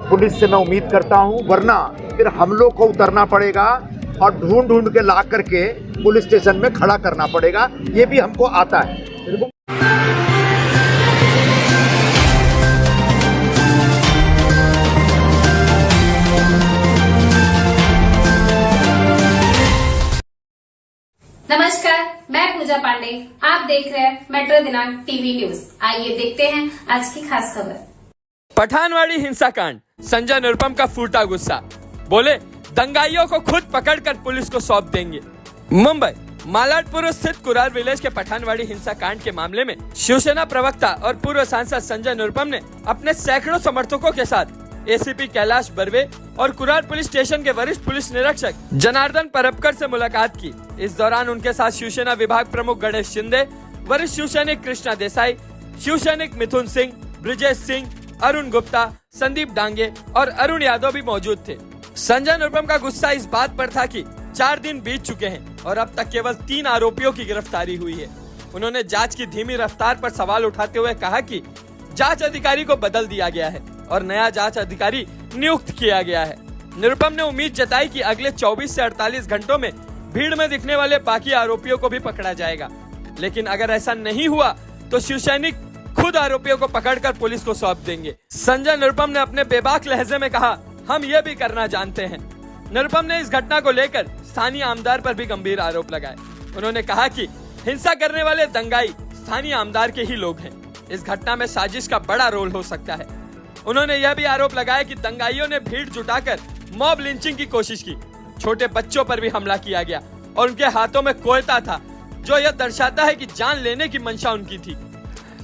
Police से मैं उम्मीद करता हूं, वरना फिर हम लोग को उतरना पड़ेगा और ढूंढ ढूंढ के ला करके पुलिस स्टेशन में खड़ा करना पड़ेगा। ये भी हमको आता है। नमस्कार, मैं पूजा पांडे। आप देख रहे हैं मेट्रो दिनांक टीवी न्यूज। आइए देखते हैं आज की खास खबर। पठानवाड़ी हिंसाकांड, संजय निरुपम का फूटा गुस्सा, बोले दंगाइयों को खुद पकड़कर पुलिस को सौंप देंगे। मुंबई मालाडपुर स्थित कुरार विलेज के पठानवाड़ी हिंसाकांड के मामले में शिवसेना प्रवक्ता और पूर्व सांसद संजय निरुपम ने अपने सैकड़ों समर्थकों के साथ एसीपी कैलाश बर्वे और कुरार पुलिस स्टेशन के वरिष्ठ पुलिस निरीक्षक जनार्दन परबकर से मुलाकात की। इस दौरान उनके साथ शिवसेना विभाग प्रमुख गणेश शिंदे, वरिष्ठ शिवसैनिक कृष्णा देसाई, शिवसैनिक मिथुन सिंह, ब्रिजेश सिंह, अरुण गुप्ता, संदीप डांगे और अरुण यादव भी मौजूद थे। संजय निरुपम का गुस्सा इस बात पर था कि 4 दिन बीत चुके हैं और अब तक केवल 3 आरोपियों की गिरफ्तारी हुई है। उन्होंने जांच की धीमी रफ्तार पर सवाल उठाते हुए कहा कि जांच अधिकारी को बदल दिया गया है और नया जांच अधिकारी नियुक्त किया गया है। निरुपम ने उम्मीद जताई कि अगले 24 से 48 घंटों में भीड़ में दिखने वाले बाकी आरोपियों को भी पकड़ा जाएगा, लेकिन अगर ऐसा नहीं हुआ तो शिवसैनिक खुद आरोपियों को पकड़कर पुलिस को सौंप देंगे। संजय निरुपम ने अपने बेबाक लहजे में कहा, हम ये भी करना जानते हैं। निरुपम ने इस घटना को लेकर स्थानीय आमदार पर भी गंभीर आरोप लगाए। उन्होंने कहा कि हिंसा करने वाले दंगाई स्थानीय आमदार के ही लोग हैं। इस घटना में साजिश का बड़ा रोल हो सकता है। उन्होंने यह भी आरोप लगाया कि दंगाइयों ने भीड़ जुटाकर मॉब लिंचिंग की कोशिश की। छोटे बच्चों पर भी हमला किया गया और उनके हाथों में कोयता था, जो यह दर्शाता है कि जान लेने की मंशा उनकी थी।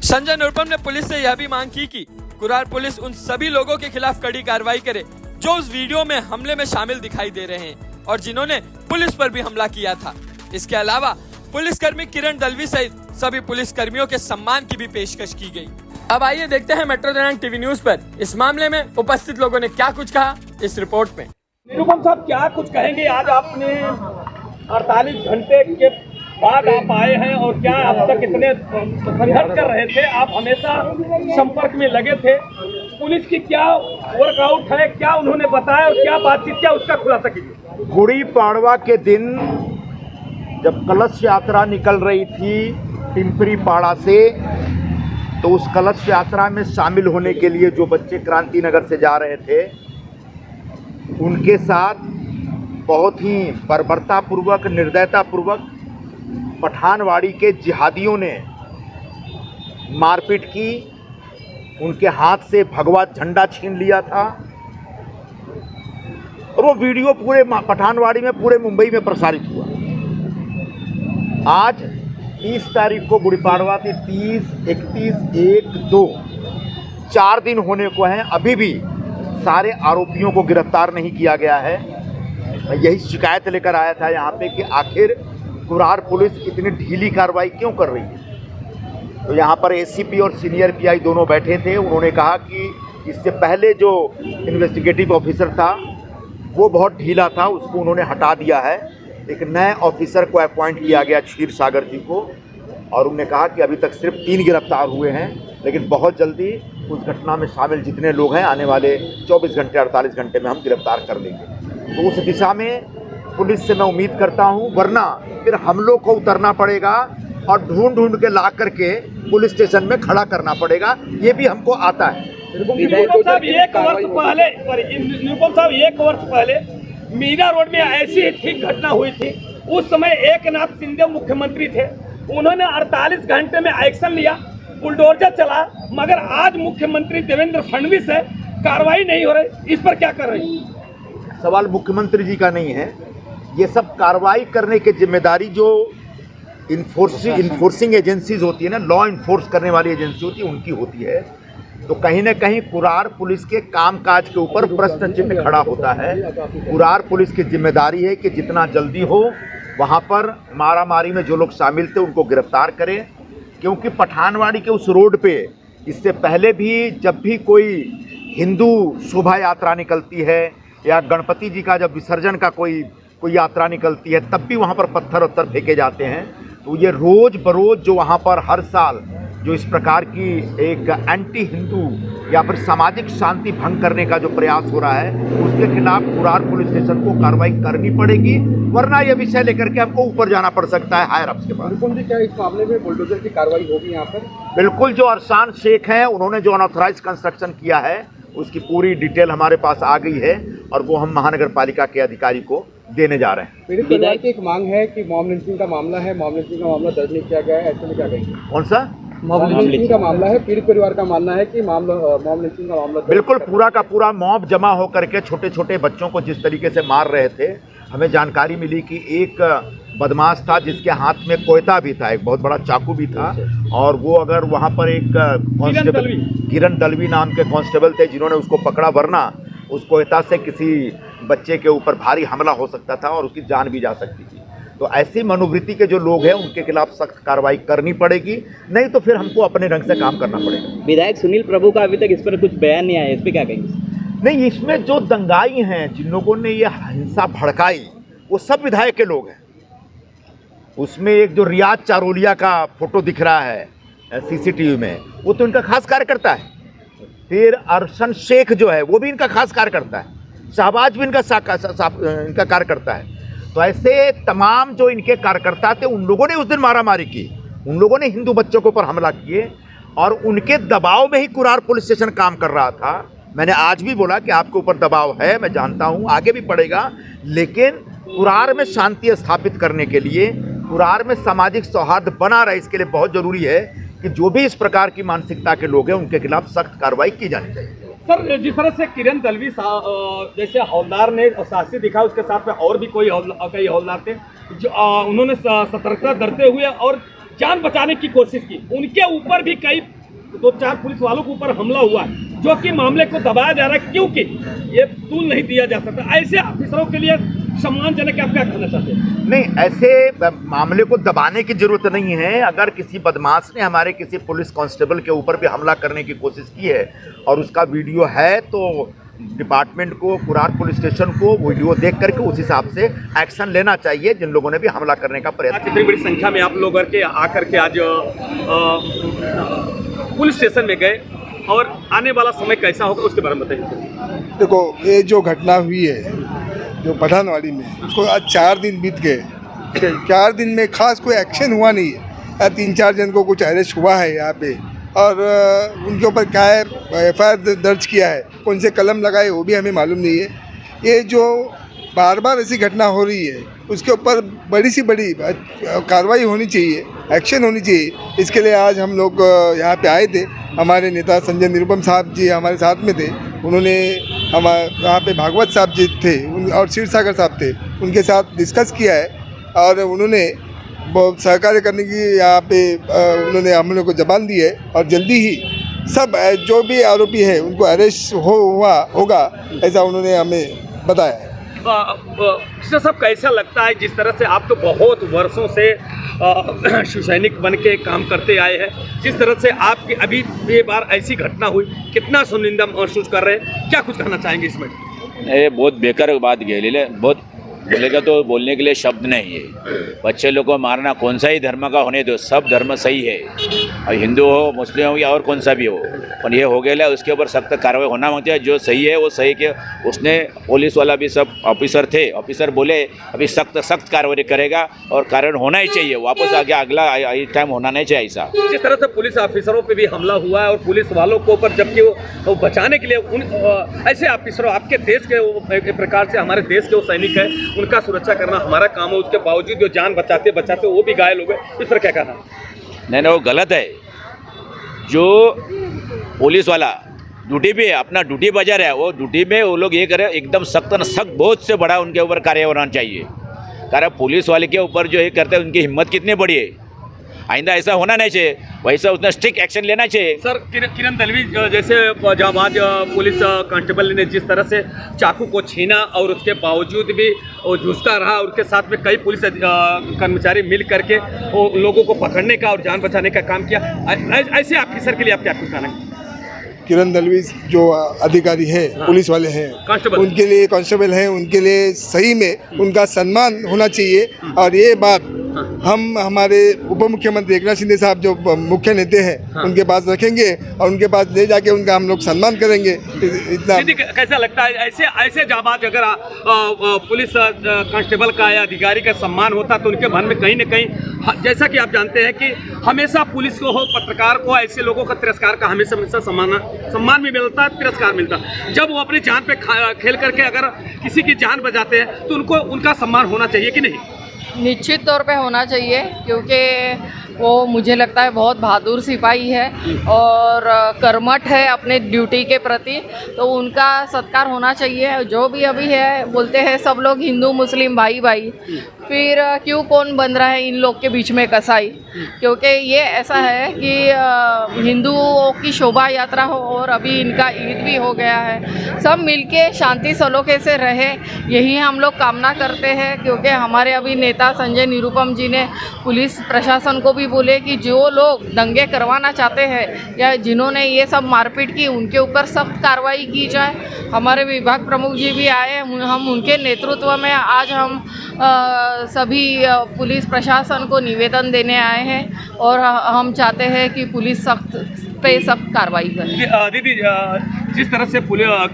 संजय निरुपम ने पुलिस से यह भी मांग की कि कुरार पुलिस उन सभी लोगों के खिलाफ कड़ी कार्रवाई करे जो उस वीडियो में हमले में शामिल दिखाई दे रहे हैं और जिन्होंने पुलिस पर भी हमला किया था। इसके अलावा पुलिसकर्मी किरण दलवी सहित सभी पुलिस कर्मियों के सम्मान की भी पेशकश की गई। अब आइए देखते हैं मेट्रो दिनांक टीवी न्यूज पर इस मामले में उपस्थित लोगों ने क्या कुछ कहा इस रिपोर्ट में। निरुपम साहब क्या कुछ कहेंगे? आज आपने 48 घंटे के बाद आप आए हैं और क्या अब तक इतने संघर्ष कर रहे थे? आप हमेशा संपर्क में लगे थे। पुलिस की क्या वर्कआउट है, क्या उन्होंने बताया और क्या बातचीत, क्या उसका खुलासा कीजिए। गुड़ी पाड़वा के दिन जब कलश यात्रा निकल रही थी पिंपरी पाड़ा से, तो उस कलश यात्रा में शामिल होने के लिए जो बच्चे क्रांति नगर से जा रहे थे, उनके साथ बहुत ही बर्बरतापूर्वक, निर्दयतापूर्वक पठानवाड़ी के जिहादियों ने मारपीट की। उनके हाथ से भगवा झंडा छीन लिया था और वो वीडियो पूरे पठानवाड़ी में, पूरे मुंबई में प्रसारित हुआ। आज 30 तारीख को गुड़ी पाड़वा थी। 30, 31, 1, 2 4 दिन होने को हैं, अभी भी सारे आरोपियों को गिरफ्तार नहीं किया गया है। मैं यही शिकायत लेकर आया था यहाँ पे कि आखिर कुरार पुलिस इतनी ढीली कार्रवाई क्यों कर रही है। तो यहाँ पर एसीपी और सीनियर पीआई दोनों बैठे थे। उन्होंने कहा कि इससे पहले जो इन्वेस्टिगेटिव ऑफिसर था वो बहुत ढीला था, उसको उन्होंने हटा दिया है। एक नए ऑफिसर को अपॉइंट किया गया, क्षीर सागर जी को, और उन्होंने कहा कि अभी तक सिर्फ 3 गिरफ्तार हुए हैं, लेकिन बहुत जल्दी उस घटना में शामिल जितने लोग हैं आने वाले 24 घंटे 48 घंटे में हम गिरफ्तार कर लेंगे। तो उस दिशा में पुलिस से मैं उम्मीद करता हूं, वरना फिर हम लोग को उतरना पड़ेगा और ढूंढ ढूंढ के ला करके पुलिस स्टेशन में खड़ा करना पड़ेगा। ये भी हमको आता है। निरुपम साहब, एक वर्ष पहले मीना रोड में ऐसी ही ठीक घटना हुई थी। उस समय एकनाथ शिंदे मुख्यमंत्री थे, उन्होंने 48 घंटे में एक्शन लिया, बुलडोजर चला, मगर आज मुख्यमंत्री देवेंद्र फडणवीस है, कार्रवाई नहीं हो रही। इस पर क्या कर रही है? सवाल मुख्यमंत्री जी का नहीं है। ये सब कार्रवाई करने की जिम्मेदारी जो इन्फोर्सिंग एजेंसीज होती है ना, लॉ इन्फोर्स करने वाली एजेंसी होती है, उनकी होती है। तो कहीं ना कहीं कुरार पुलिस के कामकाज के ऊपर प्रश्न चिन्ह खड़ा होता है। कुरार पुलिस की जिम्मेदारी है कि जितना जल्दी हो वहाँ पर मारामारी में जो लोग शामिल थे उनको गिरफ्तार करें, क्योंकि पठानवाड़ी के उस रोड पे इससे पहले भी जब भी कोई हिंदू शोभा यात्रा निकलती है या गणपति जी का जब विसर्जन का कोई यात्रा निकलती है, तब भी वहाँ पर पत्थर उत्तर फेंके जाते हैं। तो ये रोज़ बरोज़ जो वहाँ पर हर साल जो इस प्रकार की एक एंटी हिंदू या फिर सामाजिक शांति भंग करने का जो प्रयास हो रहा है, उसके खिलाफ कुरार पुलिस स्टेशन को कार्रवाई करनी पड़ेगी, वरना यह विषय लेकर के हमको ऊपर जाना पड़ सकता है हायर अप्स के पास। क्या इस मामले में बुलडोजर की कार्रवाई होगी यहाँ पर? बिल्कुल, जो अरसान शेख हैं उन्होंने जो अनऑथराइज कंस्ट्रक्शन किया है उसकी पूरी डिटेल हमारे पास आ गई है और वो हम महानगर पालिका के अधिकारी को देने जा रहे हैं। पीड़ित परिवार की एक मांग है कि मॉब लिंचिंग का मामला है, मॉब लिंचिंग का मामला दर्ज नहीं किया गया है, ऐसे में क्या कहेंगे? कौन सा मॉब लिंचिंग का मामला है, पीड़ित परिवार का मानना है कि मॉब लिंचिंग का मामला बिल्कुल पूरा का पूरा मॉब जमा होकर के छोटे छोटे बच्चों को जिस तरीके से मार रहे थे, हमें जानकारी मिली कि एक बदमाश था जिसके हाथ में कोयता भी था, एक बहुत बड़ा चाकू भी था, और वो अगर वहाँ पर एक कांस्टेबल किरण दलवी नाम के कांस्टेबल थे जिन्होंने उसको पकड़ा, वरना उस कोयता से किसी बच्चे के ऊपर भारी हमला हो सकता था और उसकी जान भी जा सकती थी। तो ऐसी मनोवृत्ति के जो लोग हैं उनके खिलाफ सख्त कार्रवाई करनी पड़ेगी, नहीं तो फिर हमको अपने ढंग से काम करना पड़ेगा। विधायक सुनील प्रभु का अभी तक इस पर कुछ बयान नहीं आया, इस पर क्या कहेंगे? नहीं, इसमें जो दंगाई हैं, जिन लोगों ने ये हिंसा भड़काई, वो सब विधायक के लोग हैं। उसमें एक जो रियाज चारोलिया का फोटो दिख रहा है सीसीटीवी में, वो तो इनका खास कार्यकर्ता है। फिर अरशन शेख जो है वो भी इनका खास कार्यकर्ता है, शहबाज भी इनका कार्यकर्ता है। तो ऐसे तमाम जो इनके कार्यकर्ता थे उन लोगों ने उस दिन मारामारी की, उन लोगों ने हिंदू बच्चों के ऊपर हमला किए और उनके दबाव में ही कुरार पुलिस स्टेशन काम कर रहा था। मैंने आज भी बोला कि आपके ऊपर दबाव है, मैं जानता हूँ, आगे भी पड़ेगा, लेकिन कुरार में शांति स्थापित करने के लिए, कुरार में सामाजिक सौहार्द बना रहे, इसके लिए बहुत ज़रूरी है कि जो भी इस प्रकार की मानसिकता के लोग हैं उनके खिलाफ सख्त कार्रवाई की जानी चाहिए। सर, जिस तरह से किरण दलवी जैसे हवलदार ने साहसी दिखा, उसके साथ में और भी कई हवलदार थे जो उन्होंने सतर्कता बरतते हुए और जान बचाने की कोशिश की, उनके ऊपर भी कई 2-4 पुलिस वालों के ऊपर हमला हुआ, जो कि मामले को दबाया जा रहा है क्योंकि ये तूल नहीं दिया जा सकता। ऐसे ऑफिसरों के लिए सम्मानजनक आप क्या कहना चाहते हैं? नहीं, ऐसे मामले को दबाने की जरूरत नहीं है। अगर किसी बदमाश ने हमारे किसी पुलिस कांस्टेबल के ऊपर भी हमला करने की कोशिश की है और उसका वीडियो है, तो डिपार्टमेंट को, कुरार पुलिस स्टेशन को वीडियो देख करके उस हिसाब से एक्शन लेना चाहिए जिन लोगों ने भी हमला करने का प्रयास। इतनी बड़ी संख्या में आप लोग आकर के आज पुलिस स्टेशन में गए और आने वाला समय कैसा होगा उसके बारे में बताइए। देखो, ये जो घटना हुई है जो पठानवाड़ी में, उसको आज 4 दिन बीत गए। 4 दिन में खास कोई एक्शन हुआ नहीं है। 3-4 जन को कुछ अरेस्ट हुआ है यहाँ पे, और उनके ऊपर क्या है FIR दर्ज किया है, कौन से कलम लगाए वो भी हमें मालूम नहीं है। ये जो बार बार ऐसी घटना हो रही है उसके ऊपर बड़ी सी बड़ी कार्रवाई होनी चाहिए, एक्शन होनी चाहिए। इसके लिए आज हम लोग यहाँ पे आए थे। हमारे नेता संजय निरुपम साहब जी हमारे साथ में थे, उन्होंने यहाँ पे भागवत साहब जी थे और क्षीर सागर साहब थे, उनके साथ डिस्कस किया है और उन्होंने बहुत सहकार्य करने की यहाँ पे उन्होंने हम लोग को जबान दी है और जल्दी ही सब जो भी आरोपी है उनको अरेस्ट होगा ऐसा उन्होंने हमें बताया है। सब कैसा लगता है, जिस तरह से आप तो बहुत वर्षों से शिव सैनिक बन के काम करते आए हैं, जिस तरह से आपकी अभी ये बार ऐसी घटना हुई, कितना सुनिंदा महसूस कर रहे हैं, क्या कुछ कहना चाहेंगे इसमें? ये बहुत बेकार बात गई, बहुत बोलेगा तो बोलने के लिए शब्द नहीं है। बच्चे लोग को मारना कौन सा ही धर्म का होने दो, सब धर्म सही है, और हिंदू हो, मुस्लिम हो या और कौन सा भी हो, और ये हो गया उसके ऊपर सख्त कार्रवाई होना मांगते हैं। जो सही है वो सही के, उसने पुलिस वाला भी सब ऑफिसर थे, ऑफिसर बोले अभी सख्त कार्रवाई करेगा और कारण होना ही चाहिए, वापस आगे अगला टाइम होना नहीं चाहिए ऐसा। जिस तरह से पुलिस ऑफिसरों पे भी हमला हुआ है और पुलिस वालों को ऊपर, जबकि वो बचाने के लिए ऐसे ऑफिसरों, आपके देश के एक प्रकार से हमारे देश के वो सैनिक है, उनका सुरक्षा करना हमारा काम है, उसके बावजूद जो जान बचाते वो भी घायल हो गए, इस पर क्या कहना? नहीं, वो गलत है। जो पुलिस वाला ड्यूटी पे अपना ड्यूटी बजा रहा है, वो ड्यूटी में वो लोग ये करें एकदम सख्त बहुत से बड़ा उनके ऊपर कार्य होना चाहिए। कारण पुलिस वाले के ऊपर जो ये करते हैं उनकी हिम्मत कितनी बड़ी है, आइंदा ऐसा होना नहीं चाहिए, वैसा उसने स्ट्रिक्ट एक्शन लेना चाहिए। सर, किरण दलवी जैसे जाबाज पुलिस कांस्टेबल ने जिस तरह से चाकू को छीना और उसके बावजूद भी वो जूझता रहा, उसके साथ में कई पुलिस कर्मचारी मिल करके वो लोगों को पकड़ने का और जान बचाने का काम किया, ऐसे ऑफिसर के लिए आप क्या कुछ कहना? किरण दलवी जो अधिकारी है, पुलिस वाले हैं, उनके लिए कांस्टेबल हैं, उनके लिए सही में उनका सम्मान होना चाहिए। और ये बात हम हमारे उप मुख्यमंत्री एकनाथ शिंदे साहब जो मुख्य नेता हैं उनके पास रखेंगे और उनके पास ले जाके उनका हम लोग सम्मान करेंगे। इतना दीदी कैसा लगता है ऐसे जाबाज अगर पुलिस कांस्टेबल का या अधिकारी का सम्मान होता तो उनके मन में कहीं न कहीं, जैसा कि आप जानते हैं कि हमेशा पुलिस को हो, पत्रकार को, ऐसे लोगों का तिरस्कार का हमेशा सम्मान भी मिलता है, तिरस्कार मिलता है। जब वो अपनी जान पे खेल करके अगर किसी की जान बचाते हैं तो उनको उनका सम्मान होना चाहिए कि नहीं? निश्चित तौर पे होना चाहिए, क्योंकि वो मुझे लगता है बहुत बहादुर सिपाही है और कर्मठ है अपने ड्यूटी के प्रति, तो उनका सत्कार होना चाहिए। जो भी अभी है बोलते हैं सब लोग हिंदू मुस्लिम भाई भाई, फिर क्यों कौन बन रहा है इन लोग के बीच में कसाई? क्योंकि ये ऐसा है कि हिंदुओं की शोभा यात्रा हो और अभी इनका ईद भी हो गया है, सब मिलके शांति सलोखे से रहे, यही हम लोग कामना करते हैं। क्योंकि हमारे अभी नेता संजय निरुपम जी ने पुलिस प्रशासन को भी बोले कि जो लोग दंगे करवाना चाहते हैं या जिन्होंने ये सब मारपीट की उनके ऊपर सख्त कार्रवाई की जाए। हमारे विभाग प्रमुख जी भी आए, हम उनके नेतृत्व में आज हम सभी पुलिस प्रशासन को निवेदन देने आए हैं और हम चाहते हैं कि पुलिस सख्त कार्रवाई करे। दीदी जिस तरह से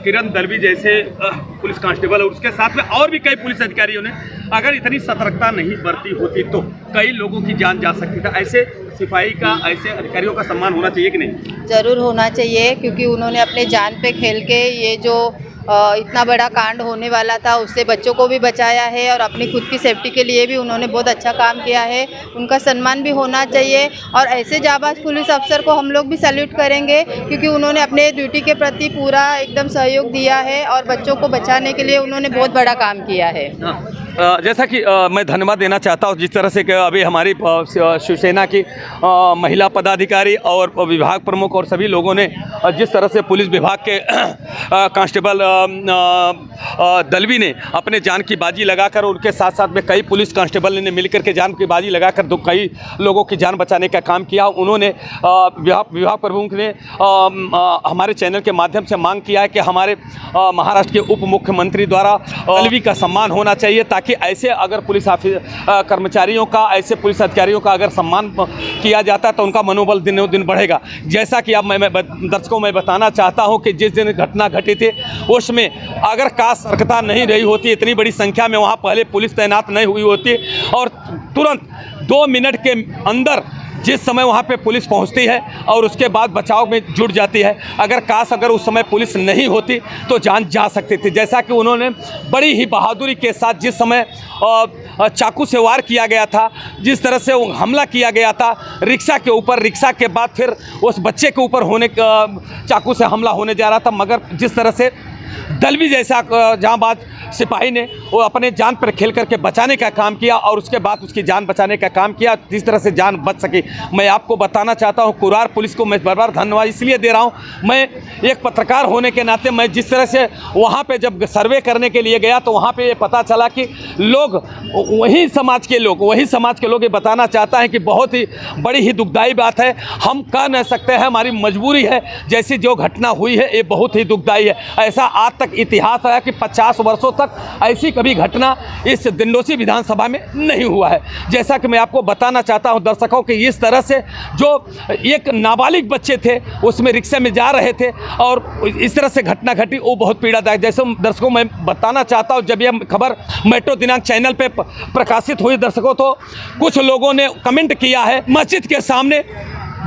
किरण दलवी जैसे पुलिस कांस्टेबल और उसके साथ में और भी कई पुलिस अधिकारियों ने अगर इतनी सतर्कता नहीं बरती होती तो कई लोगों की जान जा सकती था। ऐसे सिपाही का, ऐसे अधिकारियों का सम्मान होना चाहिए कि नहीं? ज़रूर होना चाहिए, क्योंकि उन्होंने अपने जान पे खेल के ये जो इतना बड़ा कांड होने वाला था उससे बच्चों को भी बचाया है और अपनी खुद की सेफ्टी के लिए भी उन्होंने बहुत अच्छा काम किया है। उनका सम्मान भी होना चाहिए और ऐसे जाबाज पुलिस अफसर को हम लोग भी सैल्यूट करेंगे, क्योंकि उन्होंने अपने ड्यूटी के प्रति पूरा एकदम सहयोग दिया है और बच्चों को बचाने के लिए उन्होंने बहुत बड़ा काम किया है। जैसा कि मैं धन्यवाद देना चाहता हूँ जिस तरह से कि अभी हमारी शिवसेना की महिला पदाधिकारी और विभाग प्रमुख और सभी लोगों ने जिस तरह से पुलिस विभाग के कांस्टेबल दलवी ने अपने जान की बाजी लगाकर, उनके साथ साथ में कई पुलिस कांस्टेबल ने मिलकर के जान की बाजी लगाकर कई लोगों की जान बचाने का काम किया। उन्होंने विभाग प्रमुख ने हमारे चैनल के माध्यम से मांग किया है कि हमारे महाराष्ट्र के उप मुख्यमंत्री द्वारा दलवी का सम्मान होना चाहिए, ताकि ऐसे अगर पुलिस कर्मचारियों का, ऐसे पुलिस अधिकारियों का अगर सम्मान किया जाता है तो उनका मनोबल दिनों दिन बढ़ेगा। जैसा कि अब मैं दर्शकों में बताना चाहता हूं कि जिस दिन घटना घटी थी उसमें अगर काश सतर्कता नहीं रही होती, इतनी बड़ी संख्या में वहां पहले पुलिस तैनात नहीं हुई होती और तुरंत 2 मिनट के अंदर जिस समय वहाँ पे पुलिस पहुँचती है और उसके बाद बचाव में जुट जाती है, अगर उस समय पुलिस नहीं होती तो जान जा सकती थी। जैसा कि उन्होंने बड़ी ही बहादुरी के साथ जिस समय चाकू से वार किया गया था, जिस तरह से हमला किया गया था रिक्शा के ऊपर, रिक्शा के बाद फिर उस बच्चे के ऊपर चाकू से हमला होने जा रहा था, मगर जिस तरह से दलवी जैसा जांबाज सिपाही ने वो अपने जान पर खेल करके बचाने का काम किया और उसके बाद उसकी जान बचाने का काम किया, जिस तरह से जान बच सकी। मैं आपको बताना चाहता हूँ कुरार पुलिस को मैं बार-बार धन्यवाद इसलिए दे रहा हूँ, मैं एक पत्रकार होने के नाते मैं जिस तरह से वहाँ पे जब सर्वे करने के लिए गया तो वहाँ पे ये पता चला कि लोग वही समाज के लोग ये बताना चाहता है कि बहुत ही बड़ी ही दुखदायी बात है, हम कह नहीं सकते हैं, हमारी मजबूरी है, जैसी जो घटना हुई है ये बहुत ही दुखदायी है। ऐसा आज तक इतिहास है कि 50 वर्षों तक ऐसी कभी घटना इस दिंडोसी विधानसभा में नहीं हुआ है। जैसा कि मैं आपको बताना चाहता हूं दर्शकों कि इस तरह से जो एक नाबालिग बच्चे थे उसमें रिक्शे में जा रहे थे और इस तरह से घटना घटी, वो बहुत पीड़ादायक। जैसे दर्शकों मैं बताना चाहता हूं, जब यह खबर मेट्रो दिनांक चैनल पे प्रकाशित हुई दर्शकों, तो कुछ लोगों ने कमेंट किया है मस्जिद के सामने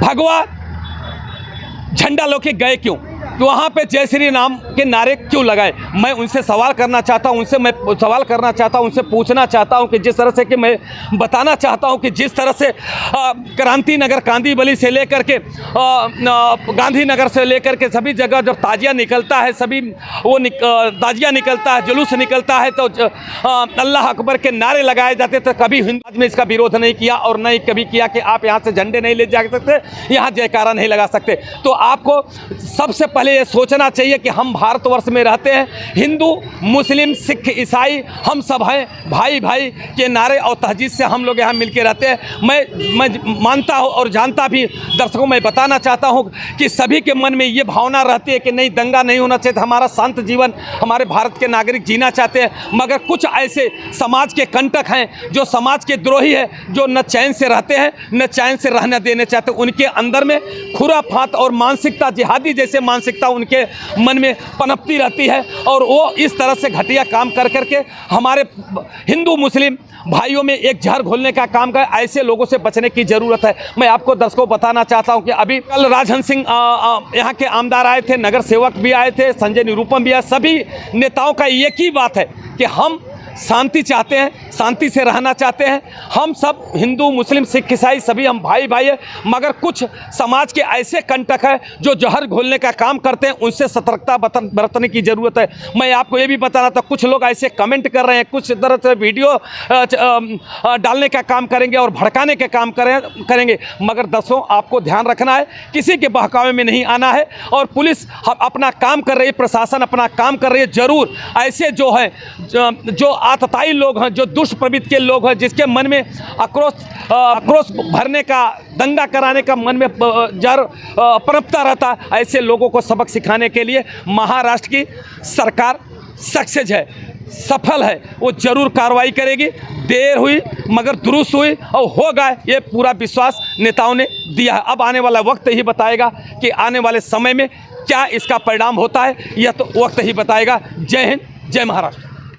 भगवा झंडा लेके गए क्यों, तो वहाँ पे जय श्री राम के नारे क्यों लगाए। मैं उनसे सवाल करना चाहता हूँ, उनसे पूछना चाहता हूँ कि जिस तरह से कि मैं बताना चाहता हूँ कि जिस तरह से क्रांति नगर, कांदीवली से लेकर के गांधीनगर से लेकर के सभी जगह जब ताजिया निकलता है, ताजिया निकलता है, जुलूस निकलता है, तो अल्लाह अकबर के नारे लगाए जाते थे। कभी हिंदू ने इसका विरोध नहीं किया और नहीं कभी किया कि आप यहाँ से झंडे नहीं ले जा सकते, यहाँ जयकारा नहीं लगा सकते। तो आपको सबसे पहले ये सोचना चाहिए कि हम भारतवर्ष में रहते हैं, हिंदू मुस्लिम सिख ईसाई हम सब हैं, भाई भाई के नारे और तहजीब से हम लोग यहाँ मिल के रहते हैं। मैं मानता हूँ और जानता भी, दर्शकों मैं बताना चाहता हूँ कि सभी के मन में ये भावना रहती है कि नहीं, दंगा नहीं होना चाहिए, हमारा शांत जीवन हमारे भारत के नागरिक जीना चाहते हैं। मगर कुछ ऐसे समाज के कंटक हैं जो समाज के द्रोही है, जो न चैन से रहते हैं न चैन से रहने देने चाहते। उनके अंदर में खुराफात और मानसिकता, जिहादी जैसे मानसिकता उनके मन में पनपती रहती है और वो इस तरह से घटिया काम कर करके हमारे हिंदू मुस्लिम भाइयों में एक जहर घोलने का काम कर। ऐसे लोगों से बचने की ज़रूरत है। मैं आपको दर्शकों बताना चाहता हूं कि अभी कल राजहंस सिंह यहाँ के आमदार आए थे, नगर सेवक भी आए थे, संजय निरुपम भी आए। सभी नेताओं का एक ही बात है कि हम शांति चाहते हैं, शांति से रहना चाहते हैं। हम सब हिंदू मुस्लिम सिख ईसाई सभी हम भाई भाई हैं, मगर कुछ समाज के ऐसे कंटक हैं जो जहर घोलने का काम करते हैं, उनसे सतर्कता बरतने की ज़रूरत है। मैं आपको ये भी बताना था, कुछ लोग ऐसे कमेंट कर रहे हैं, कुछ तरह से वीडियो डालने का काम करेंगे और भड़काने के काम करेंगे। मगर दर्शकों आपको ध्यान रखना है, किसी के बहकावे में नहीं आना है और पुलिस अपना काम कर रही है, प्रशासन अपना काम कर रही है। ज़रूर ऐसे जो है जो आतताई लोग हैं, जो दुष्ट प्रवृत्ति के लोग हैं, जिसके मन में आक्रोश भरने का, दंगा कराने का मन में जर पनपता रहता, ऐसे लोगों को सबक सिखाने के लिए महाराष्ट्र की सरकार सक्सेस है, सफल है, वो जरूर कार्रवाई करेगी। देर हुई मगर दुरुस्त हुई और होगा, ये पूरा विश्वास नेताओं ने दिया है। अब आने वाला वक्त ही बताएगा कि आने वाले समय में क्या इसका परिणाम होता है, यह तो वक्त ही बताएगा। जय हिंद, जय महाराष्ट्र।